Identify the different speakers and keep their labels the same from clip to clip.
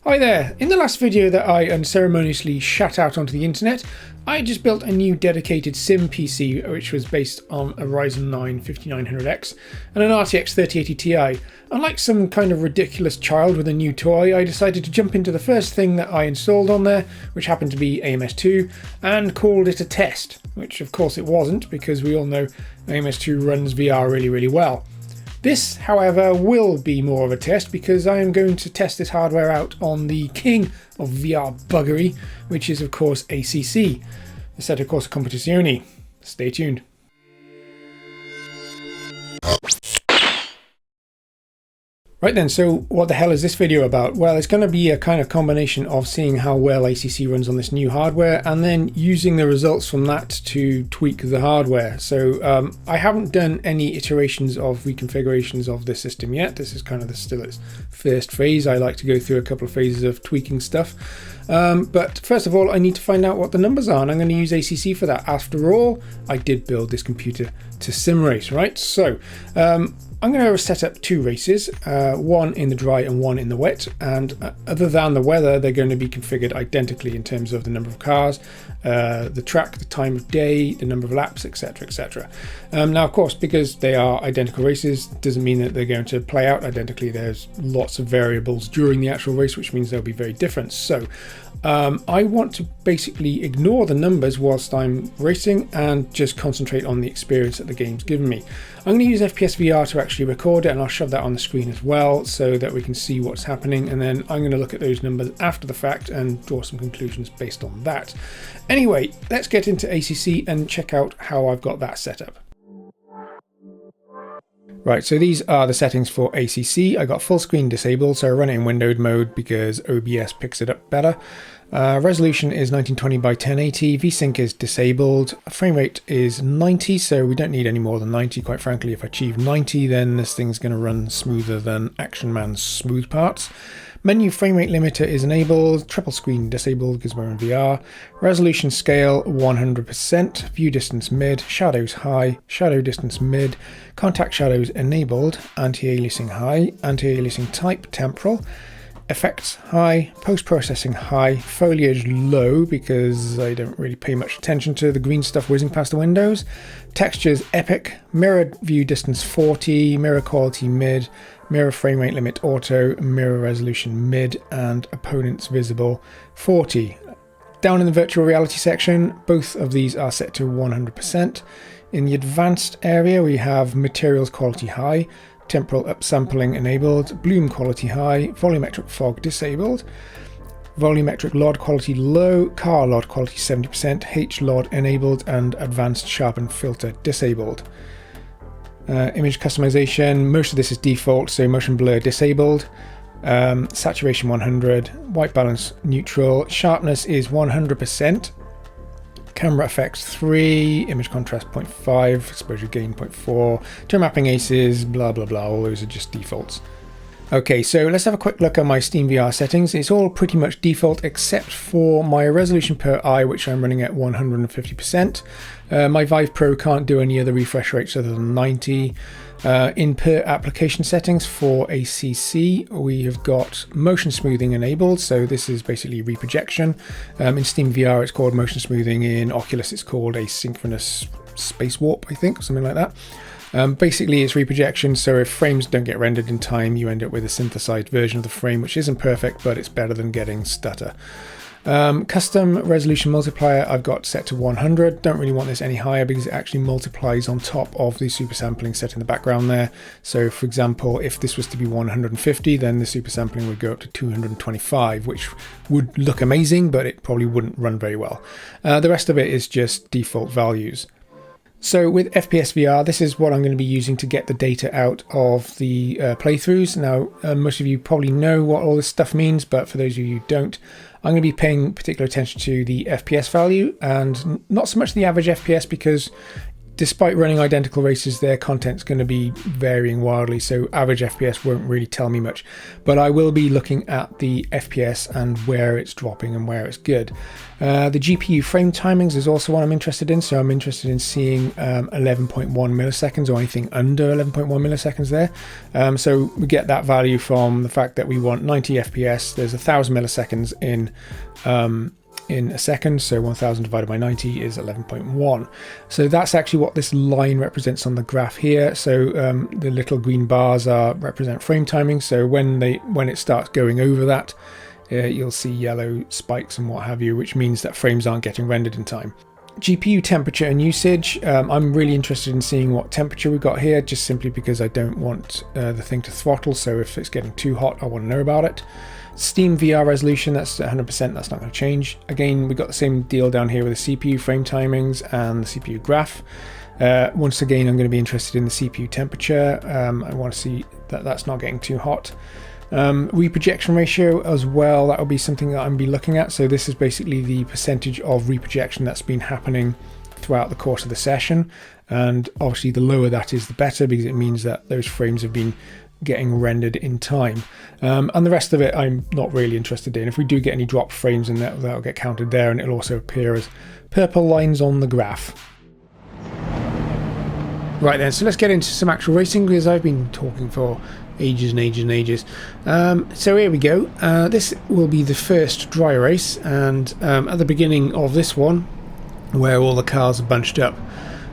Speaker 1: Hi there! In the last video that I unceremoniously shat out onto the internet, I just built a new dedicated sim PC which was based on a Ryzen 9 5900X and an RTX 3080 Ti. Unlike some kind of ridiculous child with a new toy, I decided to jump into the first thing that I installed on there, which happened to be AMS2, and called it a test, which of course it wasn't, because we all know AMS2 runs VR really well. This, however, will be more of a test because I am going to test this hardware out on the king of VR buggery, which is of course ACC, Assetto Corsa Competizione. Stay tuned. Right then, so what the hell is this video about? Well, it's going to be a kind of combination of seeing how well ACC runs on this new hardware and then using the results from that to tweak the hardware. So I haven't done any iterations of reconfigurations of this system yet. This is kind of still its first phase. I like to go through a couple of phases of tweaking stuff. But first of all, I need to find out what the numbers are, and I'm going to use ACC for that. After all, I did build this computer to sim race, right? So I'm going to set up two races, one in the dry and one in the wet, and other than the weather, they're going to be configured identically in terms of the number of cars, the track, the time of day, the number of laps, etc, etc. Now of course, because they are identical races, doesn't mean that they're going to play out identically. There's lots of variables during the actual race, which means they'll be very different. So I want to basically ignore the numbers whilst I'm racing and just concentrate on the experience that the game's given me. I'm going to use FPS VR to actually record it, and I'll shove that on the screen as well so that we can see what's happening, and then I'm going to look at those numbers after the fact and draw some conclusions based on that. Anyway, let's get into ACC and check out how I've got that set up. Right, so these are the settings for ACC. I got full screen disabled, so I run it in windowed mode because OBS picks it up better. Resolution is 1920 by 1080, VSync is disabled, frame rate is 90, so we don't need any more than 90. Quite frankly, if I achieve 90, then this thing's going to run smoother than Action Man's smooth parts. Menu frame rate limiter is enabled, triple screen disabled because we're in VR, resolution scale 100%, view distance mid, shadows high, shadow distance mid, contact shadows enabled, anti-aliasing high, anti-aliasing type temporal, effects high, post-processing high, foliage low because I don't really pay much attention to the green stuff whizzing past the windows, textures epic, mirror view distance 40, mirror quality mid, mirror frame rate limit auto, mirror resolution mid, and opponents visible 40. Down in the virtual reality section, both of these are set to 100%. In the advanced area, we have materials quality high, temporal upsampling enabled, bloom quality high, volumetric fog disabled, volumetric LOD quality low, car LOD quality 70%, H-LOD enabled, and advanced sharpen filter disabled. Image customization, most of this is default, so motion blur disabled, saturation 100, white balance neutral, sharpness is 100%, camera effects 3, image contrast 0.5, exposure gain 0.4, tone mapping aces, blah blah blah, all those are just defaults. Okay, so let's have a quick look at my Steam VR settings. It's all pretty much default except for my resolution per eye, which I'm running at 150%. My Vive Pro can't do any other refresh rates other than 90. In per application settings for ACC, we have got motion smoothing enabled, so this is basically reprojection. In Steam VR it's called motion smoothing, in Oculus it's called asynchronous space warp, I think, or something like that. Basically it's reprojection, so if frames don't get rendered in time, you end up with a synthesized version of the frame, which isn't perfect, but it's better than getting stutter. Custom resolution multiplier I've got set to 100. Don't really want this any higher because it actually multiplies on top of the super sampling set in the background there. So for example, if this was to be 150, then the super sampling would go up to 225, which would look amazing, but it probably wouldn't run very well. The rest of it is just default values. So with FPS VR, this is what I'm going to be using to get the data out of the playthroughs. Now, most of you probably know what all this stuff means, but for those of you who don't, I'm going to be paying particular attention to the FPS value and not so much the average FPS, because despite running identical races, their content's going to be varying wildly, so average FPS won't really tell me much. But I will be looking at the FPS and where it's dropping and where it's good. The GPU frame timings is also what I'm interested in, so I'm interested in seeing 11.1 milliseconds or anything under 11.1 milliseconds there. So we get that value from the fact that we want 90 FPS. There's 1000 milliseconds in a second, so 1000 divided by 90 is 11.1. So that's actually what this line represents on the graph here. So the little green bars represent frame timing, so when it starts going over that, you'll see yellow spikes and what have you, which means that frames aren't getting rendered in time. GPU temperature and usage, I'm really interested in seeing what temperature we've got here, just simply because I don't want the thing to throttle, so if it's getting too hot I want to know about it. Steam VR resolution, that's 100%, that's not going to change. Again, we've got the same deal down here with the CPU frame timings and the CPU graph. Once again, I'm going to be interested in the CPU temperature. I want to see that that's not getting too hot. Reprojection ratio as well, that will be something that I'm going to be looking at. So this is basically the percentage of reprojection that's been happening throughout the course of the session. And obviously the lower that is, the better, because it means that those frames have been getting rendered in time. And the rest of it I'm not really interested in. If we do get any drop frames, and that'll get counted there, and it'll also appear as purple lines on the graph. Right then, so let's get into some actual racing, because I've been talking for ages and ages and ages. So here we go. This will be the first dry race, and at the beginning of this one, where all the cars are bunched up,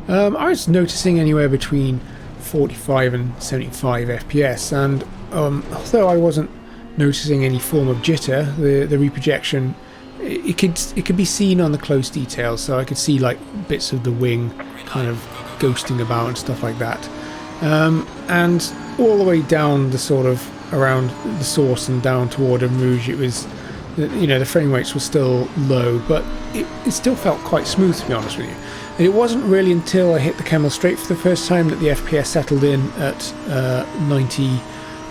Speaker 1: I was noticing anywhere between 45 and 75 FPS, and although I wasn't noticing any form of jitter, the reprojection, it could be seen on the close details, so I could see like bits of the wing kind of ghosting about and stuff like that, and all the way down the sort of around the source and down toward Eau Rouge, it was, you know, the frame rates were still low, but it still felt quite smooth, to be honest with you. And it wasn't really until I hit the Camel Straight for the first time that the FPS settled in at 90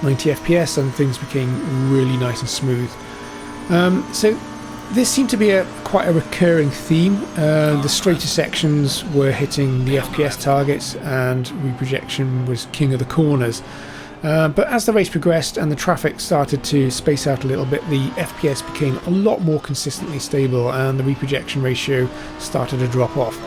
Speaker 1: FPS and things became really nice and smooth. So this seemed to be quite a recurring theme. The straighter sections were hitting the FPS targets, and reprojection was king of the corners. But as the race progressed and the traffic started to space out a little bit, the FPS became a lot more consistently stable and the reprojection ratio started to drop off.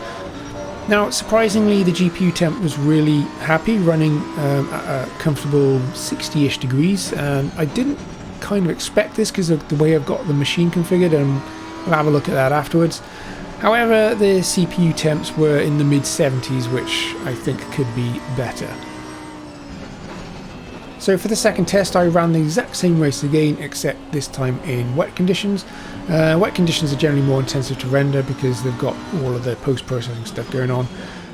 Speaker 1: Now, surprisingly, the GPU temp was really happy, running at a comfortable 60-ish degrees, and I didn't kind of expect this because of the way I've got the machine configured, and I'll have a look at that afterwards. However, the CPU temps were in the mid-70s, which I think could be better. So for the second test, I ran the exact same race again, except this time in wet conditions. Wet conditions are generally more intensive to render because they've got all of the post-processing stuff going on.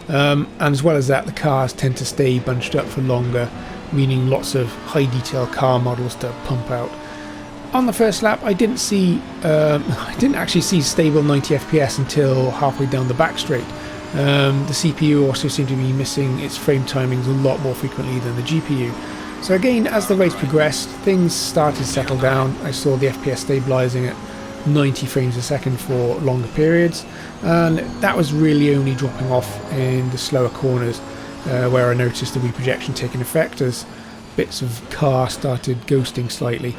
Speaker 1: And as well as that, the cars tend to stay bunched up for longer, meaning lots of high detail car models to pump out. On the first lap, I didn't actually see stable 90 FPS until halfway down the back straight. The CPU also seemed to be missing its frame timings a lot more frequently than the GPU. So again, as the race progressed, things started to settle down. I saw the FPS stabilising at 90 frames a second for longer periods, and that was really only dropping off in the slower corners, where I noticed the reprojection taking effect as bits of car started ghosting slightly.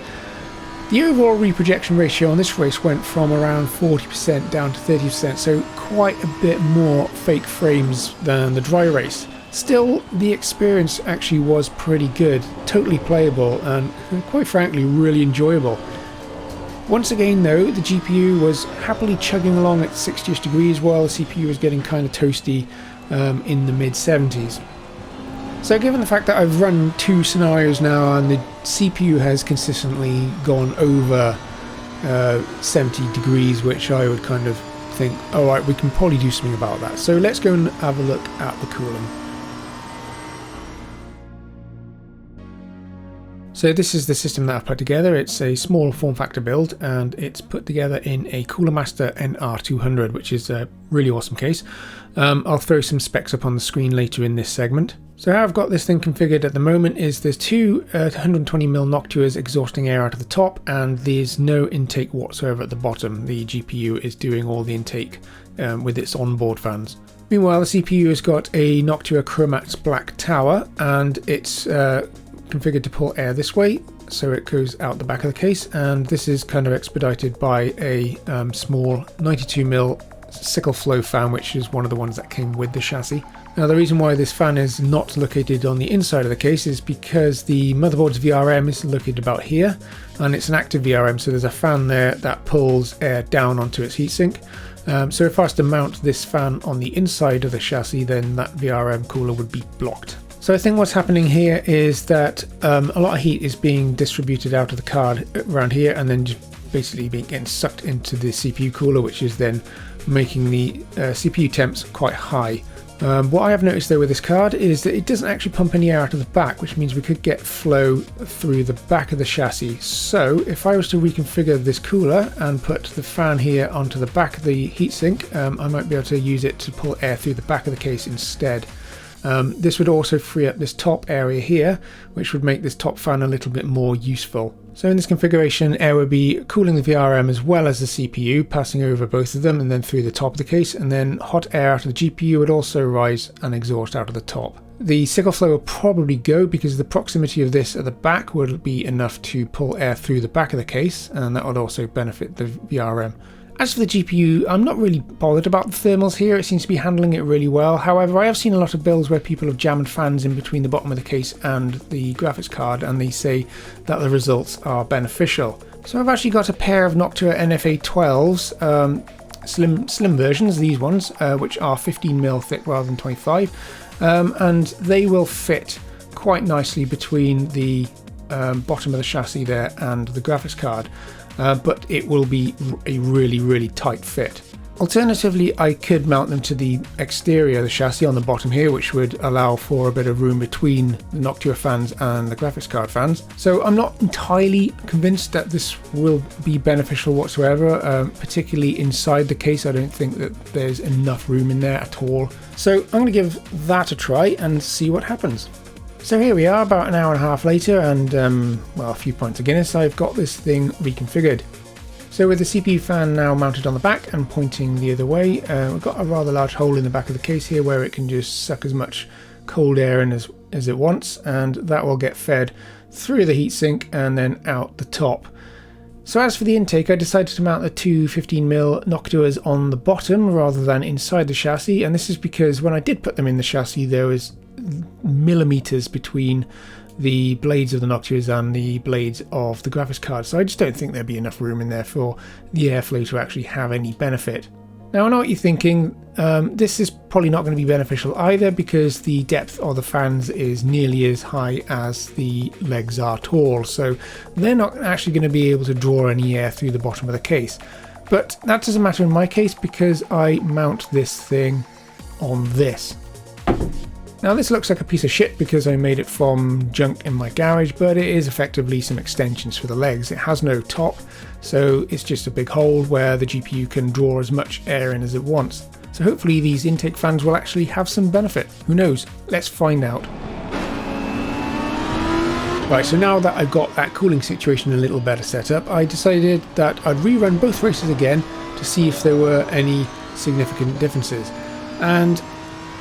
Speaker 1: The overall reprojection ratio on this race went from around 40% down to 30%, so quite a bit more fake frames than the dry race. Still, the experience actually was pretty good, totally playable, and quite frankly really enjoyable. Once again though, the GPU was happily chugging along at 60ish degrees while the CPU was getting kind of toasty in the mid-70s. So given the fact that I've run two scenarios now and the CPU has consistently gone over 70 degrees, which I would kind of think, alright, we can probably do something about that. So let's go and have a look at the cooling. So this is the system that I've put together. It's a small form factor build, and it's put together in a Cooler Master NR200, which is a really awesome case. I'll throw some specs up on the screen later in this segment. So how I've got this thing configured at the moment is there's two 120mm Noctuas exhausting air out of the top, and there's no intake whatsoever at the bottom. The GPU is doing all the intake with its onboard fans. Meanwhile, the CPU has got a Noctua Chromax Black Tower, and it's configured to pull air this way, so it goes out the back of the case, and this is kind of expedited by a small 92mm sickle flow fan, which is one of the ones that came with the chassis. Now, the reason why this fan is not located on the inside of the case is because the motherboard's VRM is located about here, and it's an active VRM, so there's a fan there that pulls air down onto its heatsink. So if I was to mount this fan on the inside of the chassis, then that VRM cooler would be blocked. So I think what's happening here is that a lot of heat is being distributed out of the card around here, and then just basically getting sucked into the CPU cooler, which is then making the CPU temps quite high. What I have noticed though with this card is that it doesn't actually pump any air out of the back, which means we could get flow through the back of the chassis. So if I was to reconfigure this cooler and put the fan here onto the back of the heatsink, I might be able to use it to pull air through the back of the case instead. This would also free up this top area here, which would make this top fan a little bit more useful. So in this configuration, air would be cooling the VRM as well as the CPU, passing over both of them and then through the top of the case, and then hot air out of the GPU would also rise and exhaust out of the top. The sickle flow will probably go because the proximity of this at the back would be enough to pull air through the back of the case, and that would also benefit the VRM. As for the GPU, I'm not really bothered about the thermals here, it seems to be handling it really well. However, I have seen a lot of builds where people have jammed fans in between the bottom of the case and the graphics card, and they say that the results are beneficial. So I've actually got a pair of Noctua NFA12s, slim versions, these ones, which are 15mm thick rather than 25, and they will fit quite nicely between the bottom of the chassis there and the graphics card. But it will be a really tight fit. Alternatively, I could mount them to the exterior of the chassis on the bottom here, which would allow for a bit of room between the Noctua fans and the graphics card fans. So I'm not entirely convinced that this will be beneficial whatsoever, particularly inside the case. I don't think that there's enough room in there at all. So I'm going to give that a try and see what happens. So here we are, about an hour and a half later, and well, a few pints of Guinness, I've got this thing reconfigured. So with the CPU fan now mounted on the back and pointing the other way, we've got a rather large hole in the back of the case here where it can just suck as much cold air in as it wants, and that will get fed through the heatsink and then out the top. So as for the intake, I decided to mount the two 15mm Noctuas on the bottom rather than inside the chassis, and this is because when I did put them in the chassis there was millimeters between the blades of the Noctuas and the blades of the graphics card, so I just don't think there'd be enough room in there for the airflow to actually have any benefit. Now I know what you're thinking, this is probably not going to be beneficial either because the depth of the fans is nearly as high as the legs are tall, so they're not actually going to be able to draw any air through the bottom of the case. But that doesn't matter in my case because I mount this thing on this. Now this looks like a piece of shit because I made it from junk in my garage, but it is effectively some extensions for the legs. It has no top, so it's just a big hole where the GPU can draw as much air in as it wants. So hopefully these intake fans will actually have some benefit. Who knows? Let's find out. Right, so now that I've got that cooling situation a little better set up, I decided that I'd rerun both races again to see if there were any significant differences. And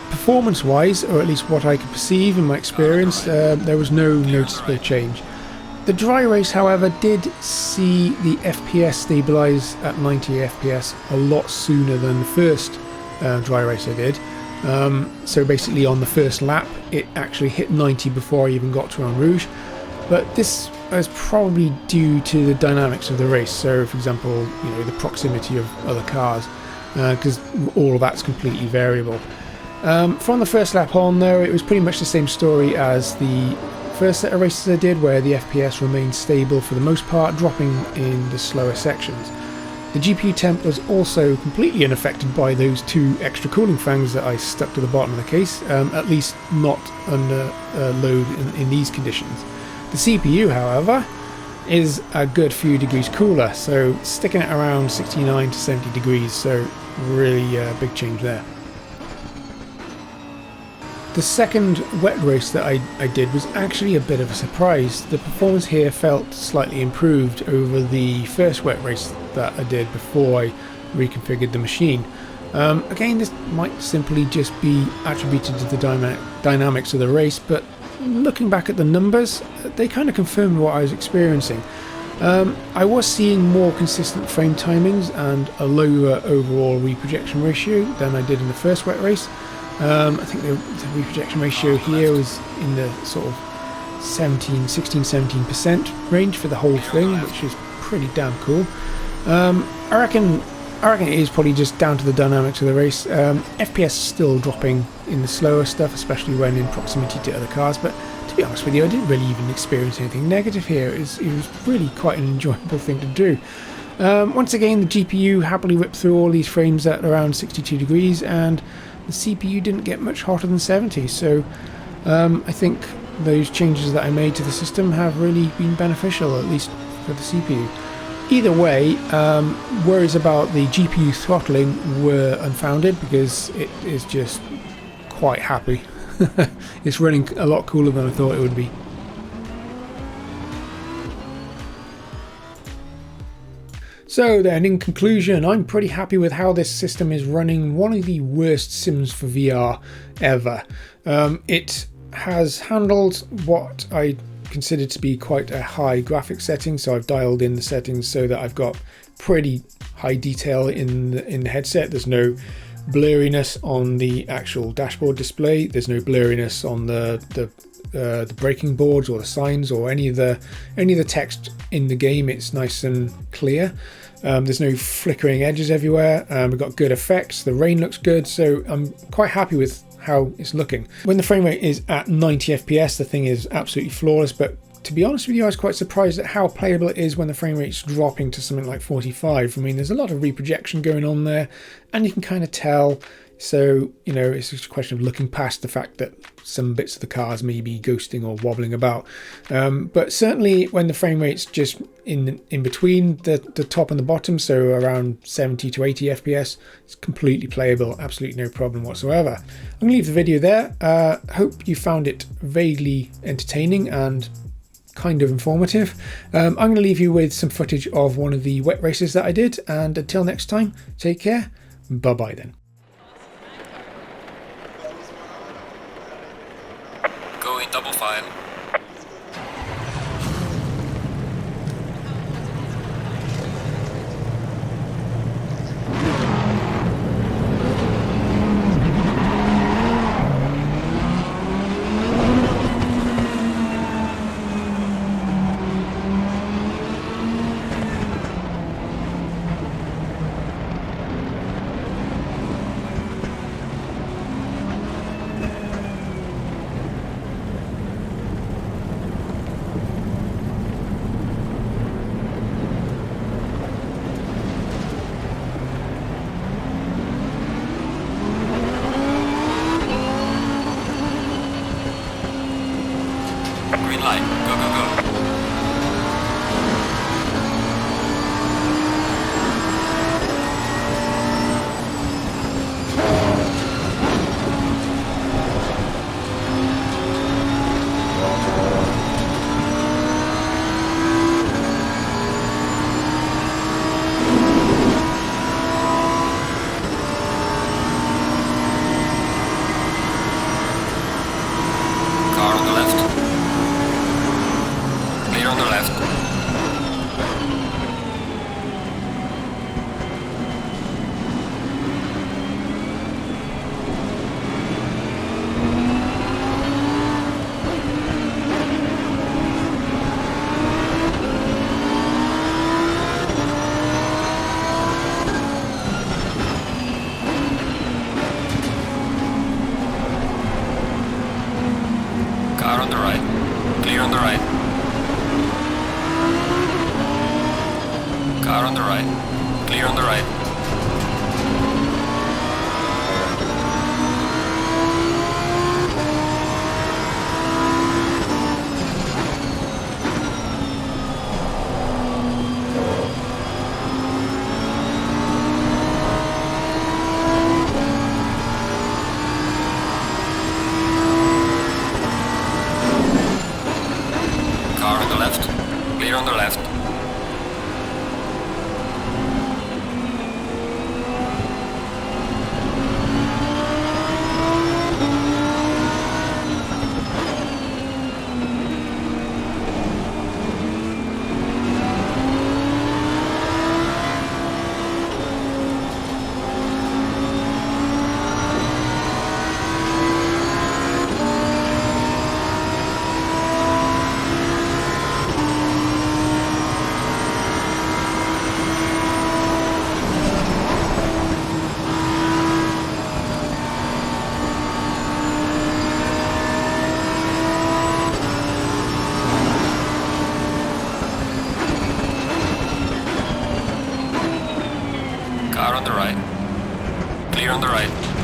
Speaker 1: performance-wise, or at least what I could perceive in my experience, there was no noticeable change. The dry race, however, did see the FPS stabilise at 90 FPS a lot sooner than the first dry race I did. So basically on the first lap it actually hit 90 before I even got to Eau Rouge, but this is probably due to the dynamics of the race. So for example, you know, the proximity of other cars, because all of that's completely variable. From the first lap on though, it was pretty much the same story as the first set of races I did, where the FPS remained stable for the most part, dropping in the slower sections. The GPU temp was also completely unaffected by those two extra cooling fans that I stuck to the bottom of the case, at least not under load in these conditions. The CPU, however, is a good few degrees cooler, so sticking it around 69 to 70 degrees, so really big change there. The second wet race that I did was actually a bit of a surprise. The performance here felt slightly improved over the first wet race that I did before I reconfigured the machine. Again, this might simply just be attributed to the dynamics of the race, but looking back at the numbers, they kind of confirmed what I was experiencing. I was seeing more consistent frame timings and a lower overall reprojection ratio than I did in the first wet race. I think the reprojection ratio here was in the sort of 16-17% range for the whole thing, which is pretty damn cool. I reckon it is probably just down to the dynamics of the race. FPS still dropping in the slower stuff, especially when in proximity to other cars, but to be honest with you, I didn't really even experience anything negative here. It was really quite an enjoyable thing to do. Once again, the GPU happily whipped through all these frames at around 62 degrees, and the CPU didn't get much hotter than 70, so I think those changes that I made to the system have really been beneficial, at least for the CPU. Either way, worries about the GPU throttling were unfounded because it is just quite happy. It's running a lot cooler than I thought it would be. So then, in conclusion, I'm pretty happy with how this system is running one of the worst sims for VR ever. It has handled what I considered to be quite a high graphics setting, so I've dialed in the settings so that I've got pretty high detail in the headset. There's no blurriness on the actual dashboard display. There's no blurriness on the braking boards or the signs or any of the text in the game. It's nice and clear. There's no flickering edges everywhere. We've got good effects. The rain looks good, so I'm quite happy with how it's looking. When the frame rate is at 90 FPS, the thing is absolutely flawless, but to be honest with you, I was quite surprised at how playable it is when the frame rate's dropping to something like 45. I mean, there's a lot of reprojection going on there, and you can kind of tell. So, you know, it's just a question of looking past the fact that some bits of the cars may be ghosting or wobbling about. But certainly when the frame rate's just in between the top and the bottom, so around 70 to 80 FPS, it's completely playable, absolutely no problem whatsoever. I'm going to leave the video there. Hope you found it vaguely entertaining and kind of informative. I'm going to leave you with some footage of one of the wet races that I did, and until next time, take care. Bye-bye then.
Speaker 2: Going double file. Green light, go, go, go. Car on the left. Clear on the left. Car on the right. Clear on the right. Car on the right. Clear on the right. Car on the left. Clear on the left. Car on the right. Clear on the right.